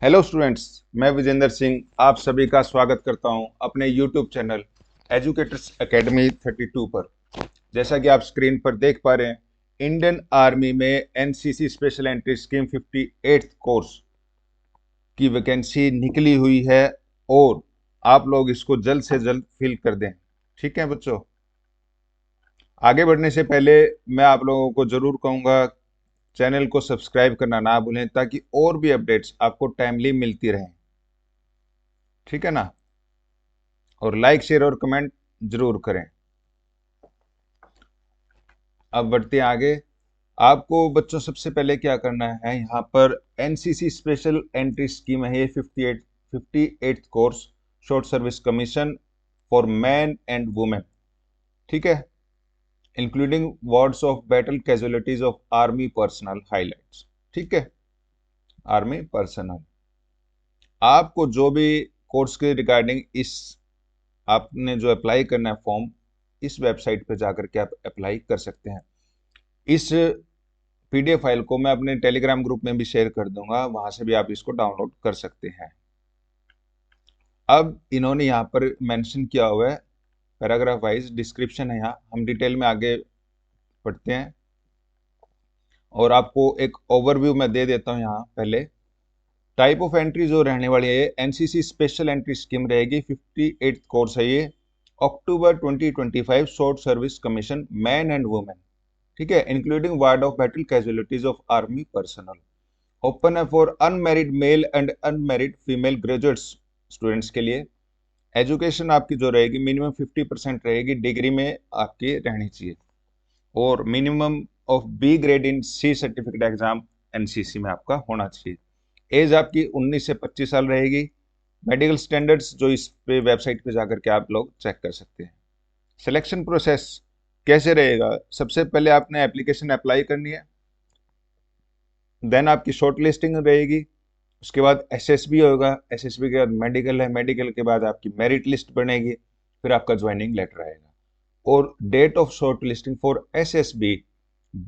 Hello students, मैं विजेंद्र सिंह आप सभी का स्वागत करता हूं अपने यूट्यूब चैनल एजुकेटर्स एकेडमी 32 पर। जैसा कि आप स्क्रीन पर देख पा रहे हैं, इंडियन आर्मी में NCC special entry scheme 58th course की वैकेंसी निकली हुई है और आप लोग इसको जल्द से जल्द फिल कर दें। ठीक है बच्चों, आगे बढ़ने से पहले मैं आप लोगों को जरूर कहूंगा चैनल को सब्सक्राइब करना ना भूलें ताकि और भी अपडेट्स आपको टाइमली मिलती रहें। ठीक है ना, और लाइक शेयर और कमेंट जरूर करें। अब बढ़ते हैं आगे। आपको बच्चों सबसे पहले क्या करना है, यहाँ पर एनसीसी स्पेशल एंट्री स्कीम है ये 58th course, short service commission for men and women. ठीक है, including wards of battle casualties of army personnel highlights. ठीक है, आर्मी पर्सनल आपको जो भी कोर्स के रिगार्डिंग इस आपने जो अप्लाई करना है फॉर्म, इस वेबसाइट पे जाकर के आप अप्लाई कर सकते हैं। इस पीडीएफ फाइल को मैं अपने टेलीग्राम ग्रुप में भी शेयर कर दूंगा, वहां से भी आप इसको डाउनलोड कर सकते हैं। अब इन्होंने यहाँ पर मेंशन किया हुआ है, पैराग्राफ वाइज डिस्क्रिप्शन है, यहाँ हम डिटेल में आगे पढ़ते हैं और आपको एक ओवरव्यू मैं दे देता हूँ। यहाँ पहले टाइप ऑफ एंट्री जो रहने वाली है, एनसीसी स्पेशल एंट्री स्कीम रहेगी। 58th कोर्स है ये, October 2025, short service commission men and women. ठीक है, including ward of battle casualties of army personnel. Open है for unmarried male and unmarried female graduates students के लिए। एजुकेशन आपकी जो रहेगी मिनिमम 50% रहेगी, डिग्री में आपकी रहनी चाहिए, और minimum of B grade in C certificate exam NCC में आपका होना चाहिए। एज आपकी 19 से 25 साल रहेगी। मेडिकल स्टैंडर्ड्स जो इस पे वेबसाइट पे जाकर के आप लोग चेक कर सकते हैं। सिलेक्शन प्रोसेस कैसे रहेगा, सबसे पहले आपने एप्लीकेशन अप्लाई करनी है, देन आपकी शॉर्ट लिस्टिंग रहेगी, उसके बाद एसएसबी होगा, एसएसबी के बाद मेडिकल है, मेडिकल के बाद आपकी मेरिट लिस्ट बनेगी, फिर आपका ज्वाइनिंग लेटर आएगा। और date of shortlisting for SSB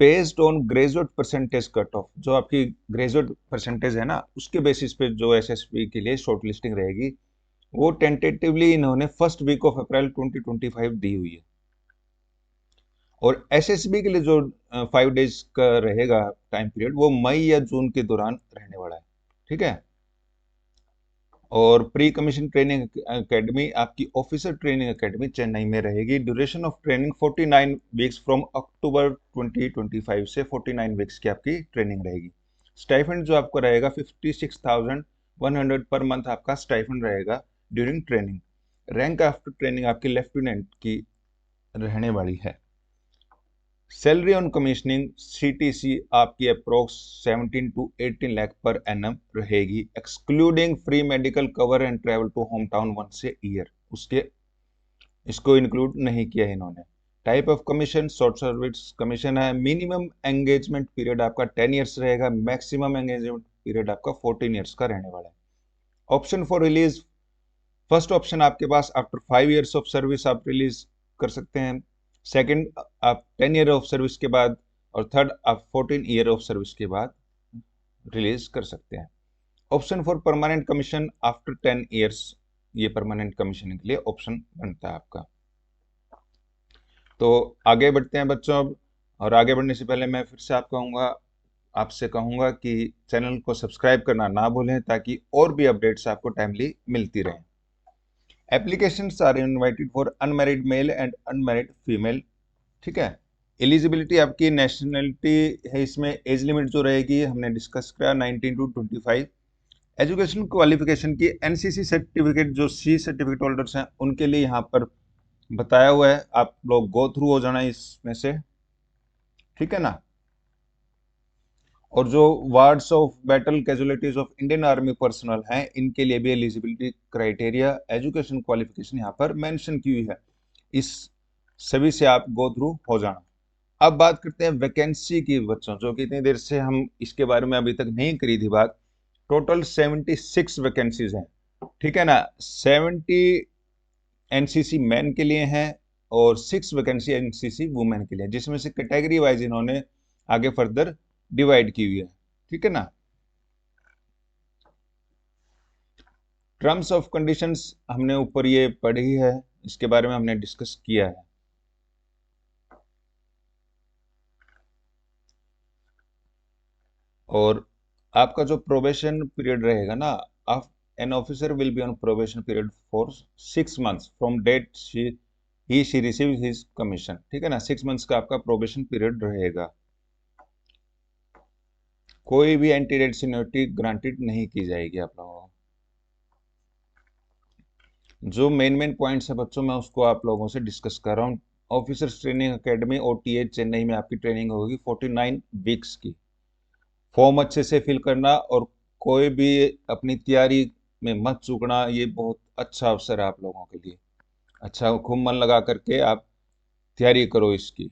based on graduate percentage cut off, जो आपकी ग्रेजुएट परसेंटेज है ना, उसके बेसिस पे जो एसएसबी के लिए शॉर्ट लिस्टिंग रहेगी, वो टेंटेटिवली इन्होंने फर्स्ट वीक ऑफ अप्रैल 2025 दी हुई है। और एसएसबी के लिए जो 5 डेज का रहेगा टाइम पीरियड, वो मई या जून के दौरान रहने वाला है। ठीक है, और प्री कमीशन ट्रेनिंग एकेडमी आपकी ऑफिसर ट्रेनिंग एकेडमी चेन्नई में रहेगी। Duration of training 49 weeks from October 2025 से 49 वीक्स की आपकी ट्रेनिंग रहेगी। स्टाइफंड जो आपको रहेगा 56,100 पर मंथ आपका स्टाइफंड रहेगा during training. Rank after training आपकी लेफ्टिनेंट की रहने वाली है। सैलरी ऑन कमीशनिंग सीटीसी आपकी approx 17 to 18 lakh per annum रहेगी, excluding free medical cover and travel to home town once a year. उसके इसको इंक्लूड नहीं किया है इन्होंने। Type of commission short service commission है। मिनिमम एंगेजमेंट पीरियड आपका 10 ईयर्स रहेगा, मैक्सिमम एंगेजमेंट पीरियड आपका 14 ईयर्स का रहने वाला है। Option for release, first option आपके पास आफ्टर 5 ईयर्स ऑफ सर्विस आप रिलीज कर सकते हैं, सेकंड आप 10 ईयर ऑफ सर्विस के बाद, और थर्ड आप 14 ईयर ऑफ सर्विस के बाद रिलीज कर सकते हैं। Option for permanent commission after 10 years, ये परमानेंट कमीशन के लिए ऑप्शन बनता है आपका। तो आगे बढ़ते हैं बच्चों अब, और आगे बढ़ने से पहले मैं फिर से आपसे कहूंगा कि चैनल को सब्सक्राइब करना ना भूलें ताकि और भी अपडेट्स आपको टाइमली मिलती रहें। Applications are invited for unmarried male and unmarried female. ठीक है, एलिजिबिलिटी आपकी नेशनलिटी है, इसमें एज लिमिट जो रहेगी हमने डिस्कस किया 19 to 25। एजुकेशन क्वालिफिकेशन की एनसीसी सर्टिफिकेट जो सी सर्टिफिकेट होल्डर्स हैं उनके लिए यहाँ पर बताया हुआ है, आप लोग गो थ्रू हो जाना इसमें से। ठीक है ना, और जो wards of battle casualties of Indian army personnel हैं, इनके लिए भी एलिजिबिलिटी क्राइटेरिया एजुकेशन क्वालिफिकेशन यहाँ पर मेंशन की हुई है, इस सभी से आप गो थ्रू हो जाना। अब बात करते हैं वैकेंसी की बच्चों, जो कि इतनी देर से हम इसके बारे में अभी तक नहीं करी थी बात। टोटल 76 वैकेंसीज हैं। ठीक है ना, 70 एनसीसी मैन के लिए हैं और 6 वैकेंसी एनसीसी वुमेन के लिए, जिसमें से कैटेगरी वाइज इन्होंने आगे फर्दर डिवाइड की हुई है। ठीक है ना, टर्म्स ऑफ कंडीशंस हमने ऊपर ये पढ़ी है, इसके बारे में हमने डिस्कस किया है। और आपका जो प्रोबेशन पीरियड रहेगा ना, आप an officer will be on probation period for 6 months from date she receive his commission. ठीक है ना, 6 मंथ्स का आपका प्रोबेशन पीरियड रहेगा। कोई भी एंटी डेट सीनियरिटी ग्रांटेड नहीं की जाएगी आप लोगों को। जो मेन पॉइंट्स है बच्चों, मैं उसको आप लोगों से डिस्कस कर रहा हूँ। Officers training academy OTA Chennai में आपकी ट्रेनिंग होगी 49 वीक्स की। फॉर्म अच्छे से फिल करना और कोई भी अपनी तैयारी में मत चूकना, ये बहुत अच्छा अवसर है आप लोगों के लिए। अच्छा खूब मन लगा करके आप तैयारी करो इसकी,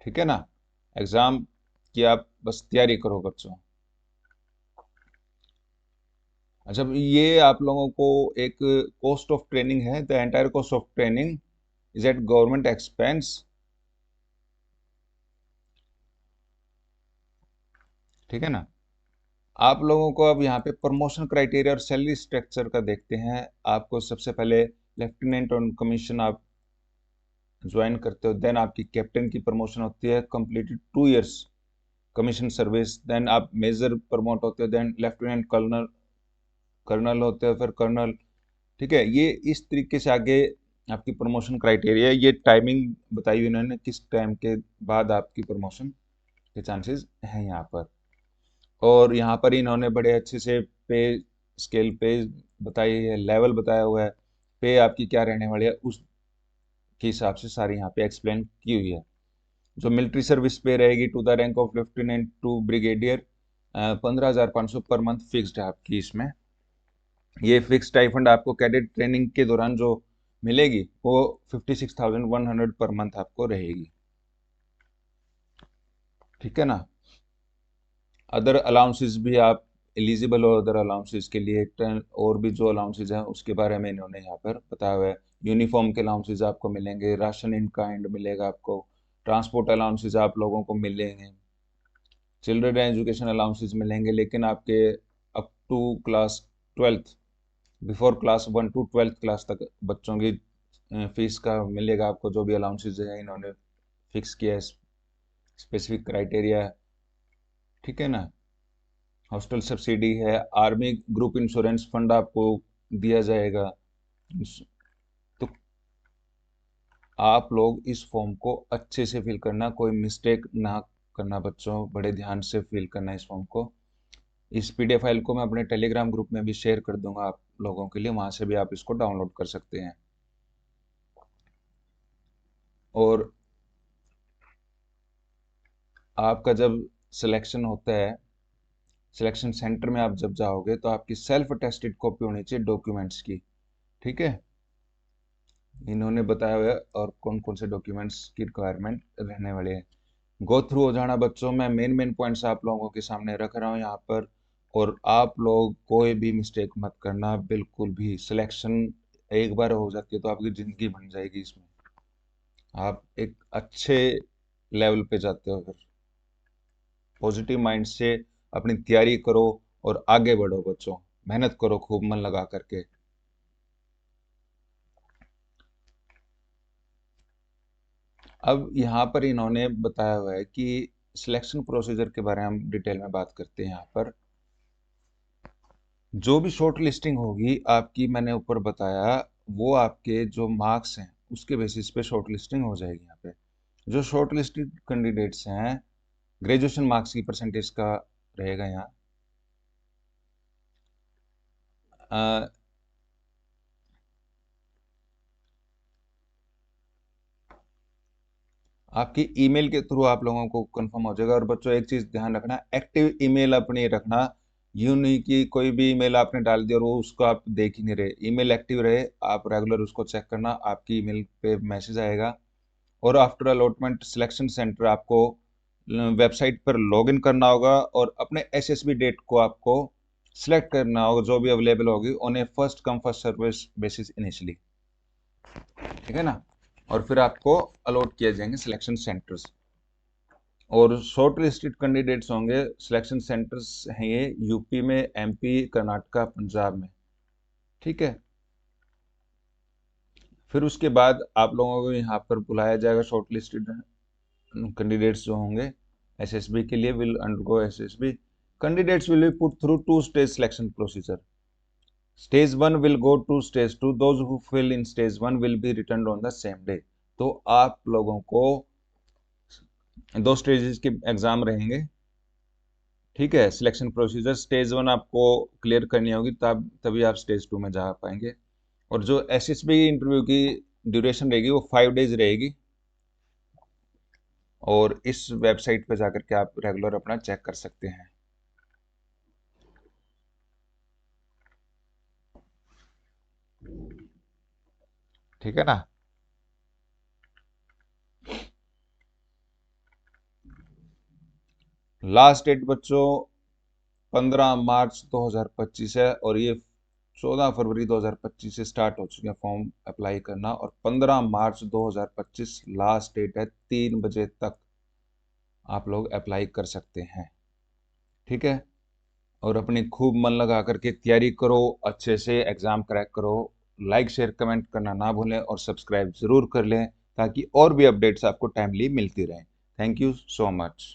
ठीक है ना। एग्जाम की आप बस तैयारी करो बच्चों। अच्छा, ये आप लोगों को एक कॉस्ट ऑफ ट्रेनिंग है, the entire cost of training is at government expense. ठीक है ना। आप लोगों को अब यहाँ पे प्रमोशन क्राइटेरिया और सैलरी स्ट्रक्चर का देखते हैं। आपको सबसे पहले लेफ्टिनेंट ऑन कमीशन आप ज्वाइन करते हो, देन आपकी कैप्टन की प्रमोशन होती है, completed 2 years commission service, then आप मेजर प्रमोट होते हो, देन लेफ्टिनेंट कर्नल कर्नल होते हो, फिर कर्नल। ठीक है, ये इस तरीके से आगे आपकी प्रमोशन क्राइटेरिया। ये टाइमिंग बताई हुई इन्होंने, किस टाइम के बाद आपकी प्रमोशन के चांसेस हैं यहाँ पर। और यहाँ पर इन्होंने बड़े अच्छे से पे स्केल पे बताई है, लेवल बताया हुआ है, पे आपकी क्या रहने वाली है उसके हिसाब से सारी यहाँ पे एक्सप्लेन की हुई है। जो मिलिट्री सर्विस पे रहेगी to the rank of lieutenant to brigadier, 15,500 per month fixed है आपकी इसमें। ये फिक्स स्टाइफंड आपको कैडेट ट्रेनिंग के दौरान जो मिलेगी वो 56,100 पर मंथ आपको रहेगी। ठीक है ना। अदर अलाउंसेस भी आप एलिजिबल हो अदर अलाउंसेस के लिए। और भी जो अलाउंसेस हैं उसके बारे में इन्होंने यहाँ पर बताया हुआ है। यूनिफॉर्म के अलाउंसेस आपको मिलेंगे, राशन इन काइंड मिलेगा आपको, ट्रांसपोर्ट अलाउंसेस आप लोगों को मिलेंगे, चिल्ड्रन एजुकेशन अलाउंसेस मिलेंगे, लेकिन आपके up to class 12th, before class 1 to 12th class तक बच्चों की फीस का मिलेगा आपको। जो भी अलाउंसेस है इन्होंने फिक्स किया है, स्पेसिफिक क्राइटेरिया है। ठीक है ना। हॉस्टल सब्सिडी है, आर्मी ग्रुप इंश्योरेंस फंड आपको दिया जाएगा। तो आप लोग इस फॉर्म को अच्छे से फिल करना, कोई मिस्टेक ना करना बच्चों, बड़े ध्यान से फिल करना इस फॉर्म को। इस PDF फाइल को मैं अपने टेलीग्राम ग्रुप में भी शेयर कर दूंगा आप लोगों के लिए, वहां से भी आप इसको डाउनलोड कर सकते हैं। और आपका जब सिलेक्शन होता है, सिलेक्शन सेंटर में आप जब जाओगे तो आपकी सेल्फ अटेस्टेड कॉपी होनी चाहिए डॉक्यूमेंट्स की। ठीक है, इन्होंने बताया हुआ है और कौन कौन से डॉक्यूमेंट्स की रिक्वायरमेंट रहने वाले हैं। गो थ्रू हो जाना बच्चों, मैं मेन पॉइंट्स आप लोगों के सामने रख रहा हूँ यहाँ पर। और आप लोग कोई भी मिस्टेक मत करना बिल्कुल भी। सिलेक्शन एक बार हो जाती है तो आपकी ज़िंदगी बन जाएगी इसमें, आप एक अच्छे लेवल पे जाते हो। फिर पॉजिटिव माइंड से अपनी तैयारी करो और आगे बढ़ो बच्चों, मेहनत करो खूब मन लगा करके। अब यहाँ पर इन्होंने बताया हुआ है कि सिलेक्शन प्रोसीजर के बारे में हम डिटेल में बात करते हैं यहाँ पर। जो भी शॉर्ट लिस्टिंग होगी आपकी, मैंने ऊपर बताया, वो आपके जो मार्क्स हैं उसके बेसिस पे शॉर्ट लिस्टिंग हो जाएगी यहाँ पे। जो शॉर्ट लिस्टेड कैंडिडेट्स हैं, ग्रेजुएशन मार्क्स की परसेंटेज का रहेगा यहाँ। अ, आपकी ईमेल के थ्रू आप लोगों को कंफर्म हो जाएगा। और बच्चों एक चीज ध्यान रखना, एक्टिव ईमेल अपनी रखना। यूं नहीं कि कोई भी ईमेल आपने डाल दिया और वो उसको आप देख ही नहीं रहे। ईमेल एक्टिव रहे, आप रेगुलर उसको चेक करना, आपकी ईमेल पे मैसेज आएगा। और आफ्टर अलॉटमेंट सिलेक्शन सेंटर आपको वेबसाइट पर लॉगिन करना होगा और अपने SSB डेट को आपको सिलेक्ट करना होगा, जो भी अवेलेबल होगी on A first come first service basis initially. ठीक है ना। और फिर आपको अलॉट किए जाएंगे सिलेक्शन सेंटर्स। और शॉर्ट लिस्टेड कैंडिडेट्स होंगे, सिलेक्शन सेंटर्स हैं ये यूपी में, MP, कर्नाटका, पंजाब में। ठीक है। फिर उसके बाद आप लोगों को यहाँ पर बुलाया जाएगा, शॉर्ट लिस्टेड कैंडिडेट्स जो होंगे एसएसबी के लिए will undergo SSB candidates will be put through two stage selection procedure. Stage 1 will go to stage 2. Those who fail in stage 1 will be returned on the same day. तो आप लोगों को 2 stages के exam रहेंगे, ठीक है। Selection procedure stage 1 आपको clear करनी होगी, तब तभी आप स्टेज 2 में जा पाएंगे। और जो एसएसबी इंटरव्यू की ड्यूरेशन रहेगी वो 5 डेज रहेगी, और इस वेबसाइट पे जाकर के आप रेगुलर अपना चेक कर सकते हैं, ठीक है ना। लास्ट डेट बच्चों 15 मार्च 2025 है, और ये 14 फरवरी 2025 से स्टार्ट हो चुके हैं फॉर्म अप्लाई करना, और 15 मार्च 2025 लास्ट डेट है, 3 बजे तक आप लोग अप्लाई कर सकते हैं, ठीक है। और अपनी खूब मन लगा करके तैयारी करो, अच्छे से एग्जाम क्रैक करो। लाइक शेयर कमेंट करना ना भूलें, और सब्सक्राइब जरूर कर लें ताकि और भी अपडेट्स आपको टाइमली मिलती रहें। Thank you so much.